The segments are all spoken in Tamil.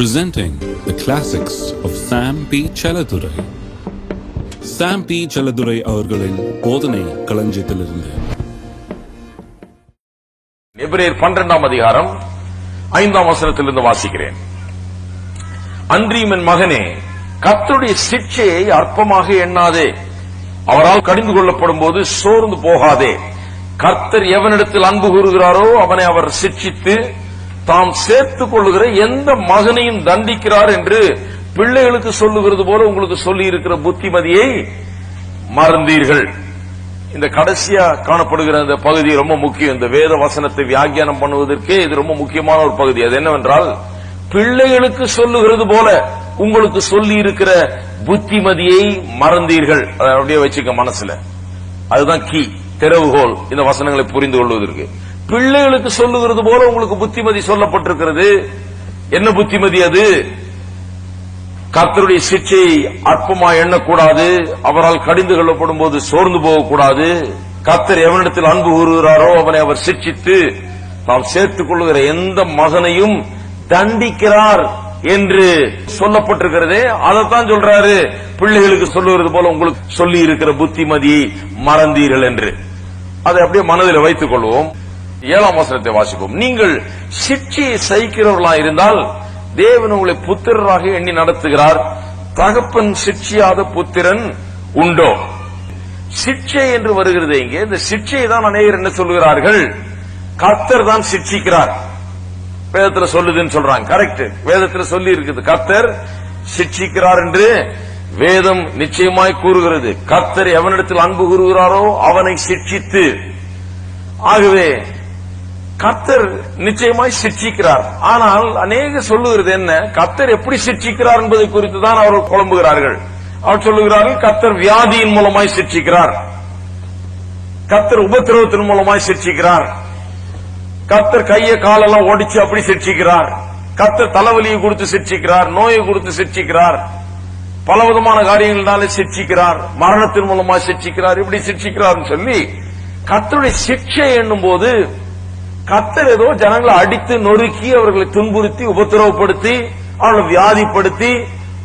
Presenting the classics of Sam P. Chaladurai. Sam P. Chaladurai அவர்களின் போதனை களஞ்சியத்திலிருந்து. எபிரேயர் 12ஆம் அதிகாரம் 5ஆம் வசனத்திலிருந்து வாசிக்கிறேன். அன்றியும் என் மகனே, கர்த்தருடைய சிட்சையை அற்பமாக எண்ணாதே, அவரால் கடிந்து கொள்ளப்படும் போது சோர்ந்து போகாதே. கர்த்தர் எவனிடத்தில் அன்பு கூறுகிறாரோ அவனை அவர் சிட்சித்து தாம் சேர்த்துக் கொள்ளுகிற எந்த மகனையும் தண்டிக்கிறார் என்று பிள்ளைகளுக்கு சொல்லுகிறது போல உங்களுக்கு சொல்லி இருக்கிற புத்திமதியை மறந்தீர்கள். இந்த கடைசியா காணப்படுகிற இந்த பகுதி ரொம்ப முக்கியம். இந்த வேத வசனத்தை வியாக்கியானம் பண்ணுவதற்கே இது ரொம்ப முக்கியமான ஒரு பகுதி. அது என்னவென்றால், பிள்ளைகளுக்கு சொல்லுகிறது போல உங்களுக்கு சொல்லி இருக்கிற புத்திமதியை மறந்தீர்கள். அதை அப்படியே வச்சுக்க மனசுல. அதுதான் கீ, திறவுகோல் இந்த வசனங்களை புரிந்து கொள்வதற்கு. பிள்ளைகளுக்கு சொல்லுகிறது போல உங்களுக்கு புத்திமதி சொல்லப்பட்டிருக்கிறது. என்ன புத்திமதி அது? கர்த்தருடைய சிட்சையை அற்பமாய் எண்ணக்கூடாது, அவரால் கடிந்து கொள்ளப்படும் போது சோர்ந்து போகக்கூடாது. கர்த்தர் எவனிடத்தில் அன்பு கூறுகிறாரோ அவனை அவர் சிட்சித்து தாம் சேர்த்துக் கொள்ளுகிற எந்த மகனையும் தண்டிக்கிறார் என்று சொல்லப்பட்டிருக்கிறதே. அதைத்தான் சொல்றாரு, பிள்ளைகளுக்கு சொல்லுகிறது போல உங்களுக்கு சொல்லி இருக்கிற புத்திமதியை மறந்தீர்கள் என்று. அதை அப்படியே மனதில் வைத்துக் கொள்வோம். 7ஆம் வசனத்தை வாசிப்போம். நீங்கள் சிட்சையை சகிக்கிறவர்களா இருந்தால் தேவன் உங்களை புத்திரராக எண்ணி நடத்துகிறார். தகப்பன் சிட்சியாத புத்திரன் உண்டோ? சிட்சை என்று வருகிறது இங்கே. இந்த சிட்சையை தான் அநேகர் என்ன சொல்லுகிறார்கள், கர்த்தர் தான் சிட்சிக்கிறார். வேதத்தில் சொல்லுதுன்னு சொல்றாங்க. கரெக்ட், வேதத்தில் சொல்லி இருக்குது கர்த்தர் சிட்சிக்கிறார் என்று வேதம் நிச்சயமாய் கூறுகிறது. கர்த்தர் எவனிடத்தில் அன்பு கூறுகிறாரோ அவனை சிட்சித்து. ஆகவே கர்த்தர் நிச்சயமாய் சிட்சிக்கிறார். ஆனால் அநேக சொல்லுகிறது என்ன, கர்த்தர் எப்படி சிட்சிக்கிறார் என்பதை குறித்து தான் அவர்கள் குழம்புகிறார்கள். அவர் சொல்லுகிறார்கள், கர்த்தர் வியாதியின் மூலமாய் சிட்சிக்கிறார், கர்த்தர் உபத்திரவத்தின் மூலமாய் சிட்சிக்கிறார், கர்த்தர் கையை காலெல்லாம் ஒடிச்சு அப்படி சிட்சிக்கிறார், கர்த்தர் தலைவலியை கொடுத்து சிட்சிக்கிறார், நோயை கொடுத்து சிட்சிக்கிறார், பலவிதமான காரியங்களாலே சிட்சிக்கிறார், மரணத்தின் மூலமாய் சிட்சிக்கிறார், இப்படி சிட்சிக்கிறார் சொல்லி கர்த்தருடைய சிட்சை என்னும் போது கர்த்தர் ஏதோ ஜனங்களை அடித்து நொறுக்கி அவர்களை துன்புறுத்தி உபத்திரவப்படுத்தி அவர்களை வியாதிப்படுத்தி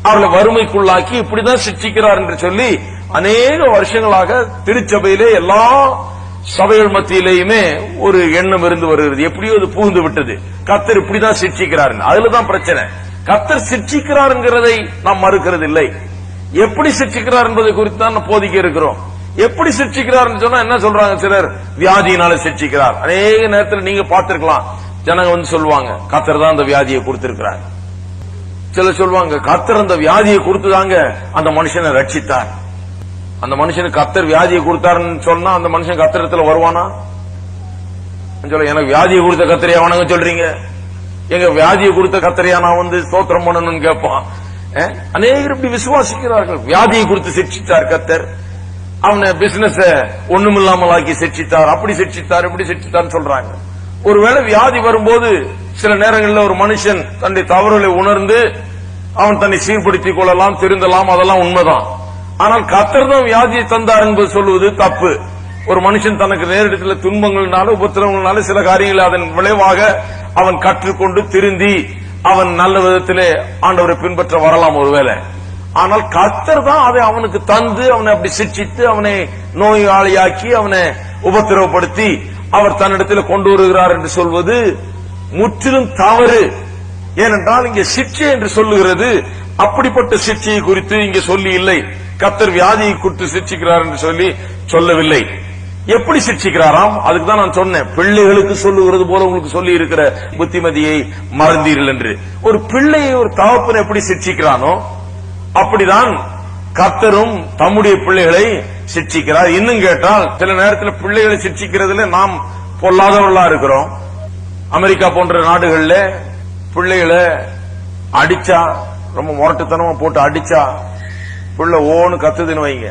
அவர்களை வறுமைக்குள்ளாக்கி இப்படிதான் சிட்சிக்கிறார் என்று சொல்லி அநேக வருஷங்களாக திருச்சபையிலே எல்லா சபைகள் மத்தியிலேயுமே ஒரு எண்ணம் இருந்து வருகிறது. எப்படியோ அது புகுந்து விட்டது, கர்த்தர் இப்படிதான் சிட்சிக்கிறார். அதுலதான் பிரச்சனை. கர்த்தர் சிட்சிக்கிறார் என்கிறதை நாம் மறுக்கிறது இல்லை. எப்படி சிட்சிக்கிறார் என்பதை குறித்து தான் போதிக்க இருக்கிறோம். எப்படி சிட்சிக்கிறார் சொன்னா என்ன சொல்றாங்க சிலர், வியாதியினால சிட்சிக்கிறார். அநேக நேரத்தில் நீங்க பார்த்திருக்கலாம், ஜனங்க வந்து சொல்லுவாங்க கர்த்தர் தான் அந்த வியாதியை கொடுத்திருக்கிறார். சிலர் சொல்லுவாங்க கர்த்தர் அந்த வியாதியை கொடுத்துதாங்க அந்த மனுஷனை ரட்சித்தார். அந்த மனுஷனுக்கு கர்த்தர் வியாதியை கொடுத்தாருன்னு சொன்னா அந்த மனுஷன் கர்த்தரத்துல வருவானா? சொல்ல, எனக்கு வியாதியை கொடுத்த கர்த்தரையா வணங்க சொல்றீங்க, எங்க வியாதியை கொடுத்த கர்த்தரையா நான் வந்து ஸ்தோத்திரம் பண்ணணும்னு கேட்பான். அநேகர் இப்படி விசுவாசிக்கிறார்கள். வியாதியை கொடுத்து சிட்சித்தார் கர்த்தர், அவனை பிசினஸ் ஒண்ணுமில்லாமல் ஆக்கி சிட்சித்தார், அப்படி சிட்சித்தார், இப்படி சிட்சித்தார் சொல்றாங்க. ஒருவேளை வியாதி வரும்போது சில நேரங்களில் ஒரு மனுஷன் தன்னுடைய தவறுகளை உணர்ந்து அவன் தன்னை சீர்படுத்திக் கொள்ளலாம், திருந்தலாம், அதெல்லாம் உண்மைதான். ஆனால் கர்த்தர் தான் வியாதியை தந்தார் என்பது சொல்லுவது தப்பு. ஒரு மனுஷன் தனக்கு நேரிடத்தில் துன்பங்கள்னால உபத்திரவங்களால சில காரியங்களை அதன் விளைவாக அவன் கற்றுக்கொண்டு திருந்தி அவன் நல்ல விதத்திலே ஆண்டவரை பின்பற்ற வரலாம் ஒருவேளை. ஆனால் கர்த்தர் தான் அதை அவனுக்கு தந்து அவனை அப்படி சிட்சித்து அவனை நோயாளியாக்கி அவனை உபத்திரவப்படுத்தி அவர் தன்னிடத்தில் கொண்டு வருகிறார் என்று சொல்வது முற்றிலும் தவறு. ஏனென்றால் இங்கே சிட்சை என்று சொல்லுகிறது அப்படிப்பட்ட சிட்சையை குறித்து இங்கே சொல்லி இல்லை. கர்த்தர் வியாதியை குறித்து சிட்சிக்கிறார் என்று சொல்லி சொல்லவில்லை. எப்படி சிட்சிக்கிறாராம்? அதுக்கு தான் நான் சொன்னேன், பிள்ளைகளுக்கு சொல்லுகிறது போல உங்களுக்கு சொல்லி இருக்கிற புத்திமதியை மறந்தீர்கள் என்று. ஒரு பிள்ளையை ஒரு தகப்பன் எப்படி சிட்சிக்கிறானோ அப்படிதான் கர்த்தரும் தம்முடைய பிள்ளைகளை சிட்சிக்கிறார். இன்னும் கேட்டால் சில நேரத்தில் பிள்ளைகளை சிட்சிக்கிறதுல நாம் பொல்லாதவர்களா இருக்கிறோம். அமெரிக்கா போன்ற நாடுகள்ல பிள்ளைகளை அடிச்சா, ரொம்ப முரட்டுத்தனமா போட்டு அடிச்சா பிள்ளை ஓன்னு கத்துதுன்னு வைங்க,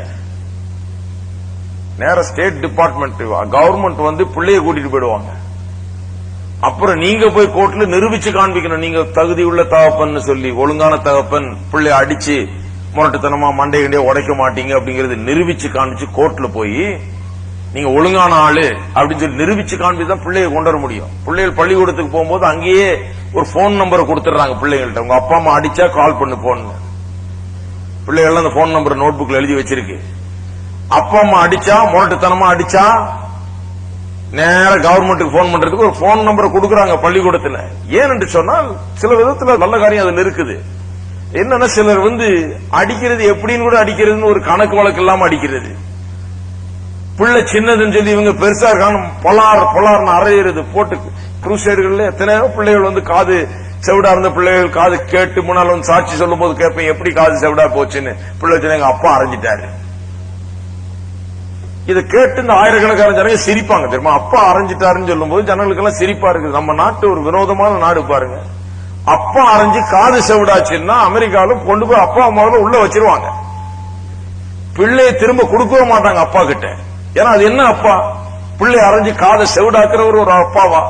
நேர ஸ்டேட் டிபார்ட்மெண்ட் கவர்மெண்ட் வந்து பிள்ளைய கூட்டிட்டு போயிடுவாங்க. அப்புறம் நீங்க போய் கோர்ட்ல நிரூபிச்சு காண்பிக்கணும், நீங்க தகுதி உள்ள தகப்பன் சொல்லி, ஒழுங்கான தகப்பன், பிள்ளை அடிச்சு முரட்டுத்தனமா மண்டை கண்டியா உடைக்க மாட்டீங்க அப்படிங்கறது நிரூபிச்சு காண்பிச்சு கோர்ட்ல போய் நீங்க ஒழுங்கான ஆளு அப்படின்னு சொல்லி நிரூபிச்சு காண்பிதான் பிள்ளையை கொண்டு வர முடியும். பிள்ளைகள் பள்ளிக்கூடத்துக்கு போகும்போது அங்கேயே ஒரு போன் நம்பரை கொடுத்துறாங்க பிள்ளைகள்ட்ட. உங்க அப்பா அம்மா அடிச்சா கால் பண்ணு போன். பிள்ளைகள் அந்த போன் நம்பர் நோட் புக்ல எழுதி வச்சிருக்கு. அப்பா அம்மா அடிச்சா, முரட்டுத்தனமா அடிச்சா நேர கவர்மெண்ட்டுக்கு போன் பண்றதுக்கு ஒரு போன் நம்பரை கொடுக்கறாங்க பள்ளிக்கூடத்துல. ஏன் என்று சொன்னால் சில விதத்துல நல்ல காரியம் அதுல இருக்குது. என்னன்னா சிலர் அடிக்கிறது எப்படின்னு கூட அடிக்கிறதுன்னு ஒரு கணக்கு வழக்கு இல்லாம அடிக்கிறது. பிள்ளை சின்னதுன்னு சொல்லி இவங்க பெருசா இருக்கான்னு பொலார்னு அறையிறது போட்டு குரூசைடுகள்ல எத்தனையோ பிள்ளைகள் காது செவிடா இருந்த பிள்ளைகள் காது கேட்டு முன்னால சாட்சி சொல்லும் போது கேட்பேன் எப்படி காது செவிடா போச்சுன்னு. பிள்ளை எங்க அப்பா அரைஞ்சிட்டாரு. இதை கேட்டு இந்த ஆயிரக்கணக்கான ஜனங்க சிரிப்பாங்க தெரியுமா. அப்பா அரைஞ்சிட்டாருன்னு சொல்லும் போது ஜனங்களுக்கு எல்லாம் சிரிப்பா இருக்குது. நம்ம நாட்டு ஒரு வினோதமான நாடு பாருங்க. அப்பா அரைஞ்சு காது செவிடாச்சுன்னா அமெரிக்காவில கொண்டு போய் அப்பா அம்மாவில உள்ள வச்சிருவாங்க. பிள்ளையை திரும்ப கொடுக்கவே மாட்டாங்க அப்பா கிட்ட. ஏன்னா அது என்ன அப்பா? பிள்ளை அரைஞ்சு காதை செவிடாக்குறவர் ஒரு அப்பாவா?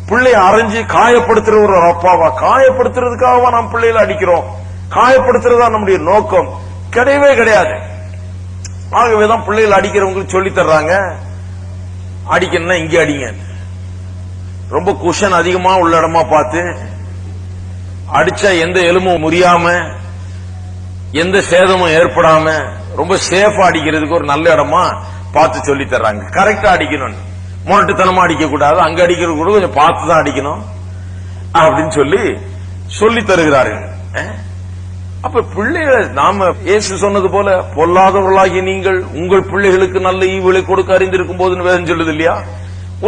பிள்ளைய அரைஞ்சு காயப்படுத்துறவர் ஒரு அப்பாவா? காயப்படுத்துறதுக்காகவா நாம் பிள்ளைகளை அடிக்கிறோம்? காயப்படுத்துறதா நம்முடைய நோக்கம்? கிடையவே கிடையாது. ஆகவேதான் பிள்ளைகள் அடிக்கிறவங்களுக்கு சொல்லி தர்றாங்க, அடிக்கணும்னா இங்க அடிங்க, ரொம்ப குஷன் அதிகமா உள்ள இடமா பார்த்து அடிச்சா எந்த எலும்பும் முறியாம எந்த சேதமும் ஏற்படாம ரொம்ப சேஃபா அடிக்கிறதுக்கு ஒரு நல்ல இடமா பார்த்து சொல்லி தர்றாங்க. கரெக்டா அடிக்கணும், முரட்டுத்தனமா அடிக்க கூடாது, அங்க அடிக்கிறது கூட கொஞ்சம் பார்த்து தான் அடிக்கணும் அப்படின்னு சொல்லி தருகிறார்கள். அப்ப பிள்ளைகளை நாம இயேசு சொன்னது போல பொல்லாதவர்களாகி நீங்கள் உங்கள் பிள்ளைகளுக்கு நல்ல ஈவுகளை கொடுக்க அறிந்திருக்கும் போதுன்னு வேதம் சொல்லுது இல்லையா.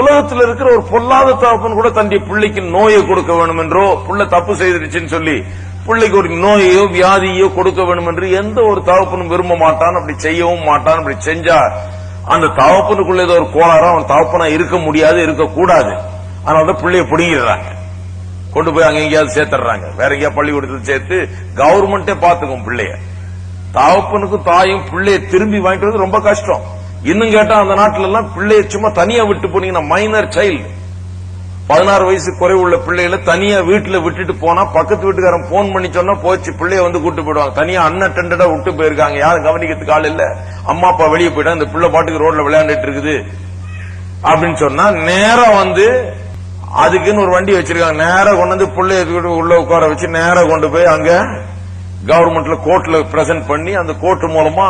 உலகத்தில் இருக்கிற ஒரு பொல்லாத தகப்பன் கூட தன்னுடைய பிள்ளைக்கு நோயை கொடுக்க வேண்டும் என்றோ, பிள்ளை தப்பு செய்திருச்சுன்னு சொல்லி பிள்ளைக்கு ஒரு நோயையோ வியாதியோ கொடுக்க வேண்டும் என்று எந்த ஒரு தகப்பனும் விரும்ப மாட்டான். அப்படி செய்யவும் மாட்டான். அப்படி செஞ்சா அந்த தகப்பனுக்குள்ள ஏதோ ஒரு கோளாறு, அவன் தகப்பனா இருக்க முடியாது, இருக்கக்கூடாது. அதனால பிள்ளைய பிடிங்கிறாங்க, கொண்டு போய் அங்க எங்கேயாவது சேர்த்துறாங்க, வேற எங்கேயாவது பள்ளிக்கூடத்தில் சேர்த்து கவர்மெண்டே பாத்துக்கும் பிள்ளைய. தகப்பனுக்கும் தாயும் பிள்ளைய திரும்பி வாங்கிட்டு வந்து ரொம்ப கஷ்டம். இன்னும் கேட்டா அந்த நாட்டுல எல்லாம் பிள்ளைய சும்மா தனியா விட்டு போனீங்கன்னா, மைனர் சைல்டு 16 வயசு குறைவுள்ள பிள்ளைகளை தனியா வீட்டுல விட்டுட்டு போனா பக்கத்து வீட்டுக்காரன் போன் பண்ணி சொன்னா போச்சு, பிள்ளைய கூட்டு போயிடுவாங்க. தனியா அன்அட்டெண்டடா விட்டு போயிருக்காங்க, யாரும் கவனிக்கிறதுக்கு ஆள் இல்ல, அம்மா அப்பா வெளியே போயிட்டா இந்த பிள்ளை பாட்டுக்கு ரோட்ல விளையாண்டுட்டு இருக்குது அப்படின்னு சொன்னா நேரா அதுக்குன்னு ஒரு வண்டி வச்சிருக்காங்க, நேரா கொண்டு வந்து பிள்ளைய உள்ள உட்கார வச்சு நேரா கொண்டு போய் அங்க கவர்மெண்ட்ல கோர்ட்ல பிரசன்ட் பண்ணி அந்த கோர்ட் மூலமா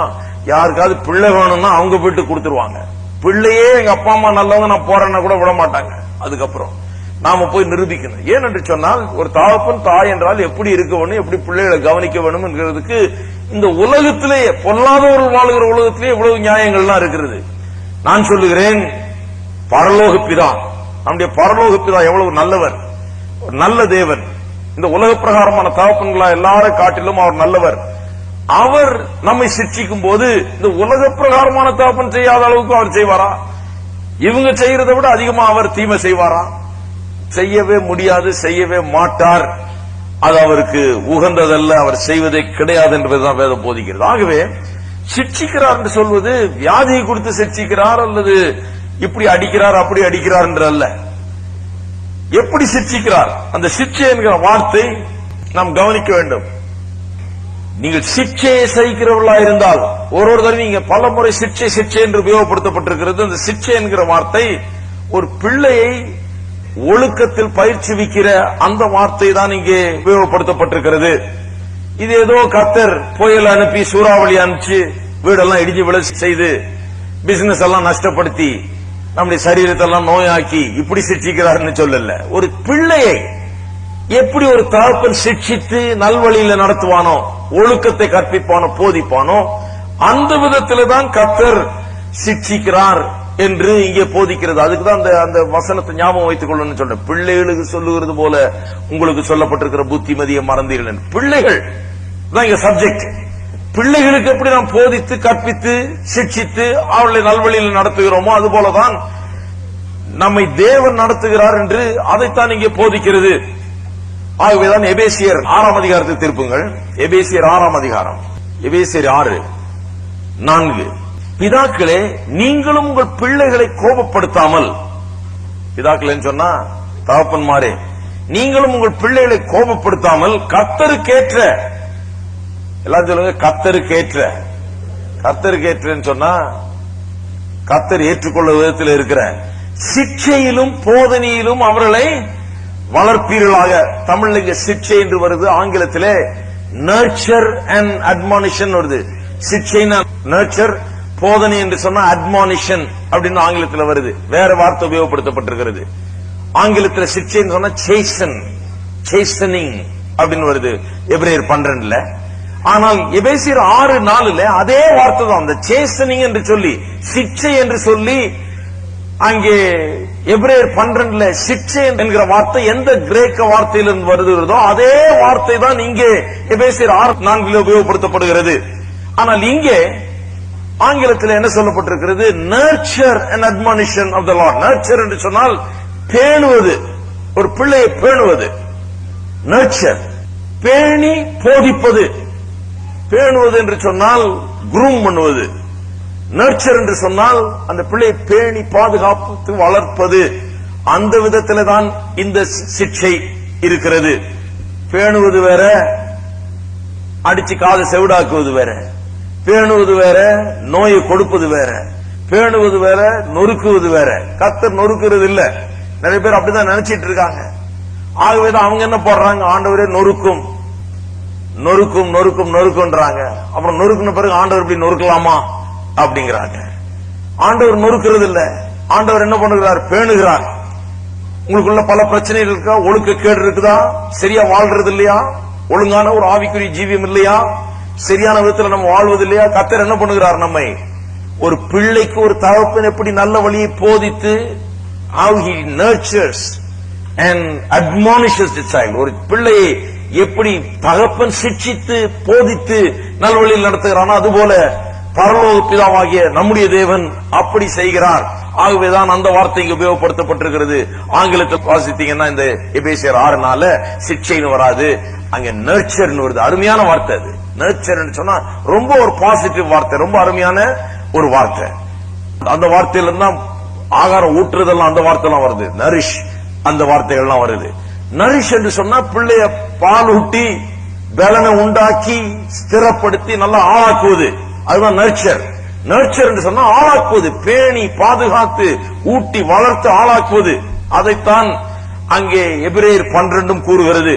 யாருக்காவது பிள்ளை வேணும்னா அவங்க போயிட்டு கொடுத்துருவாங்க. பிள்ளையே எங்க அப்பா அம்மா நல்லவங்க, நான் போறேன்னா கூட விட மாட்டாங்க. அதுக்கப்புறம் நாம போய் நிரூபிக்கணும். ஏனென்று சொன்னால் ஒரு தகப்பன் தாய் என்றால் எப்படி இருக்க வேணும், எப்படி பிள்ளைகளை கவனிக்க வேணும் என்கிறதுக்கு இந்த உலகத்திலேயே பொல்லாதவர்கள் வாழ்கிற உலகத்திலேயே இவ்வளவு நியாயங்கள்லாம் இருக்கிறது. நான் சொல்லுகிறேன், பரலோக பிதா, நம்முடைய பரலோக பிதா எவ்வளவு நல்லவர், ஒரு நல்ல தேவன். இந்த உலக பிரகாரமான தகப்பன்களா எல்லாரும் காட்டிலும் அவர் நல்லவர். அவர் நம்மை சிக்ஷிக்கும் போது இந்த உலக பிரகாரமான தகப்பன் செய்யாத அளவுக்கு அவர் செய்வாரா? இவங்க செய்யறதை விட அதிகமா அவர் தீமை செய்வாரா? செய்யவே முடியாது, செய்யவே மாட்டார். அது அவருக்கு உகந்ததல்ல, அவர் செய்வதே கிடையாது என்பதுதான் வேதம் போதிக்கிறது. ஆகவே சிக்ஷிக்கிறார் என்று சொல்வது வியாதியை குறித்து சிக்ஷிக்கிறார் அல்லது இப்படி அடிக்கிறார் அப்படி அடிக்கிறார் என்று அல்ல. எப்படி சிக்ஷிக்கிறார், அந்த சிக்ஷை என்கிற வார்த்தை நாம் கவனிக்க வேண்டும். நீங்கள் சிக்ஷையை சகிக்கிறவர்களா இருந்தால், ஒரு தடவை நீங்க பல முறை சிக்ஷை என்று உபயோகப்படுத்தப்பட்டிருக்கிறது. அந்த சிக்ஷை என்கிற வார்த்தை ஒரு பிள்ளையை ஒழுக்கத்தில் பயிற்சிவிக்கிற அந்த வார்த்தை தான் இங்கே உபயோகப்படுத்தப்பட்டிருக்கிறது. இது ஏதோ கர்த்தர் புயல் அனுப்பி சூறாவளி அனுப்பிச்சு வீடெல்லாம் இடிஞ்சு விழ செய்து பிசினஸ் எல்லாம் நஷ்டப்படுத்தி நம்முடைய சரீரத்தை எல்லாம் நோயாக்கி இப்படி சிக்ஷிக்கிறார்னு சொல்லல. ஒரு பிள்ளையை எப்படி ஒரு தகப்பன் சிக்ஷித்து நல்வழியில நடத்துவானோ, ஒழுக்கத்தை கற்பிப்பானோ, போதிப்பானோ, அந்த விதத்திலே தான் கர்த்தர் சிக்ஷிக்கிறார் என்று இங்கே போதிக்கிறது. அதுக்குதான் அந்த வசனத்தை ஞாபகம் வைத்துக் கொள்ளணும்னு சொல்றேன். பிள்ளைகளுக்கு சொல்லுகிறது போல உங்களுக்கு சொல்லப்பட்டிருக்கிற புத்திமதியை மறந்தீர்கள். பிள்ளைகள் தான் இங்க சப்ஜெக்ட். பிள்ளைகளுக்கு எப்படி நாம் போதித்து கற்பித்து சிக்ஷித்து அவர்களை நல்வழியில் நடத்துகிறோமோ அதுபோலதான் நம்மை தேவன் நடத்துகிறார் என்று அதைத்தான் இங்கே போதிக்கிறது. ஆகவேதான் எபேசியர் 6ஆம் அதிகாரத்தை திருப்புங்கள். எபேசியர் 6ஆம் அதிகாரம், எபேசியர் 6:4. பிதாக்களே, நீங்களும் உங்கள் பிள்ளைகளை கோபப்படுத்தாமல், பிதாக்கள் சொன்னா தகப்பன்மாரே, நீங்களும் உங்கள் பிள்ளைகளை கோபப்படுத்தாமல் கர்த்தருக்கேற்ற, எல்லாம் சொல்லுங்க கர்த்தருக்கேற்ற, கர்த்தருக்கேற்றன்னு சொன்னா கர்த்தர் ஏற்றுக்கொள்ள விதத்தில் இருக்கிற சிக்ஷையிலும் போதனையிலும் அவர்களை வளர்ப்பீர்களாக. தமிழ்ல இங்க சிக்ஷை என்று வருது, ஆங்கிலத்திலே நர்ச்சர் அண்ட் அட்மானிஷன் வருது. சிக்ஷைனா நர்ச்சர், போதனை என்று சொன்னா அட்மானிஷன் அப்படின்னு ஆங்கிலத்தில் வருது. வேற வார்த்தை உபயோகப்படுத்தப்பட்டிருக்கிறது. ஆங்கிலத்தில் சிக்ஷைன்னு சொன்னா சேசன், சேசனிங் அப்படின்னு வருது எபிரேயர் 12. ஆனால் எபேசியர் 6:4 அதே வார்த்தை தான், அந்த சேசனிங் என்று சொல்லி சிக்ஷை என்று சொல்லி அங்கே எபிரேயர் 12 சிக்ஷை என்கிற வார்த்தை எந்த கிரேக்க வார்த்தையிலிருந்து வருகிறதோ அதே வார்த்தை தான் இங்கே எபேசியர் 6:4 உபயோகப்படுத்தப்படுகிறது. ஆனால் இங்கே ஆங்கிலத்தில் என்ன சொல்லப்பட்டிருக்கிறது? Nurture and admonition of the Lord. Nurture என்று சொன்னால் பேணுவது, ஒரு பிள்ளையை பேணுவது. நர்ச்சர் பேணி போதிப்பது. பேணுவது என்று சொன்னால் குரூம் பண்ணுவது. நர்ச்சர் என்று சொன்னால் அந்த பிள்ளையை பேணி பாதுகாப்பு வளர்ப்பது. அந்த விதத்தில் தான் இந்த சிக்ஷை இருக்கிறது. பேணுவது வேற, அடிச்சு காது செவிடாக்குவது வேற. பேணுவது வேற, நோயை கொடுப்பது வேற. பேணுவது வேற, நொறுக்குவது வேற. கர்த்தர் நொறுக்குறது இல்ல. நிறைய பேர் அப்படிதான் நினைச்சிட்டு இருக்காங்க. ஆகவேதான் அவங்க என்ன போடுறாங்க? ஆண்டவரே நொறுக்கும் நொறுக்கும் நொறுக்கும் நொறுக்குன்றாங்க. அப்புறம் நொறுக்குன பிறகு ஆண்டவர் இப்படி நொறுக்கலாமா அப்படிங்கிறாங்க. ஆண்டவர் நொறுக்கிறது இல்ல. ஆண்டவர் என்ன பண்ணுகிறார்? பேணுகிறார். உங்களுக்குள்ள பல பிரச்சனைகள் இருக்கா? ஒழுக்க கேடு இருக்குதா? சரியா வாழ்றது இல்லையா? ஒழுங்கான ஒரு ஆவிக்குரிய ஜீவியம் இல்லையா? சரியான விதத்தில் நம்ம வாழ்வது இல்லையா? கர்த்தர் என்ன பண்ணுகிறார்? நம்மை ஒரு பிள்ளைக்கு ஒரு தகப்பன் எப்படி நல்ல வழியை போதித்து, how he nurtures and admonishes the child. ஒரு பிள்ளையை எப்படி தகப்பன் சிட்சித்து போதித்து நல்ல வழியில் நடத்துகிறானோ அதுபோல பரலோக பிதாவாகிய நம்முடைய தேவன் அப்படி செய்கிறார். ஆகவேதான் அந்த வார்த்தை உபயோகப்படுத்தப்பட்டிருக்கிறது. ஆங்கிலத்தில் வாசித்தீங்கன்னா இந்த எபேசியர் 6:4 சிக்ஷைன்னு வராது, அங்க நர்ச்சர்னு வருது. அருமையான வார்த்தை அது. நர்ச்சர் சொன்னா ரொம்ப ஒரு பாசிட்டிவ் வார்த்தை, ரொம்ப அருமையான ஒரு வார்த்தை. அந்த வார்த்தையில இருந்தா ஆகாரம் ஊற்றுறதெல்லாம் அந்த வார்த்தைலாம் வருது. நரிஷ் அந்த வார்த்தைகள்லாம் வருது. நரிஷ் என்று சொன்னா பிள்ளைய பால் ஊட்டி பலனை உண்டாக்கி ஸ்திரப்படுத்தி நல்லா ஆளாக்குவது, அதுதான் நர்ச்சர். நர்ச்சர் என்று சொன்னா ஆளாக்குவது, பேணி பாதுகாத்து ஊட்டி வளர்த்து ஆளாக்குவது. அதைத்தான் அங்கே எபிரேயர் 12 கூறுகிறது.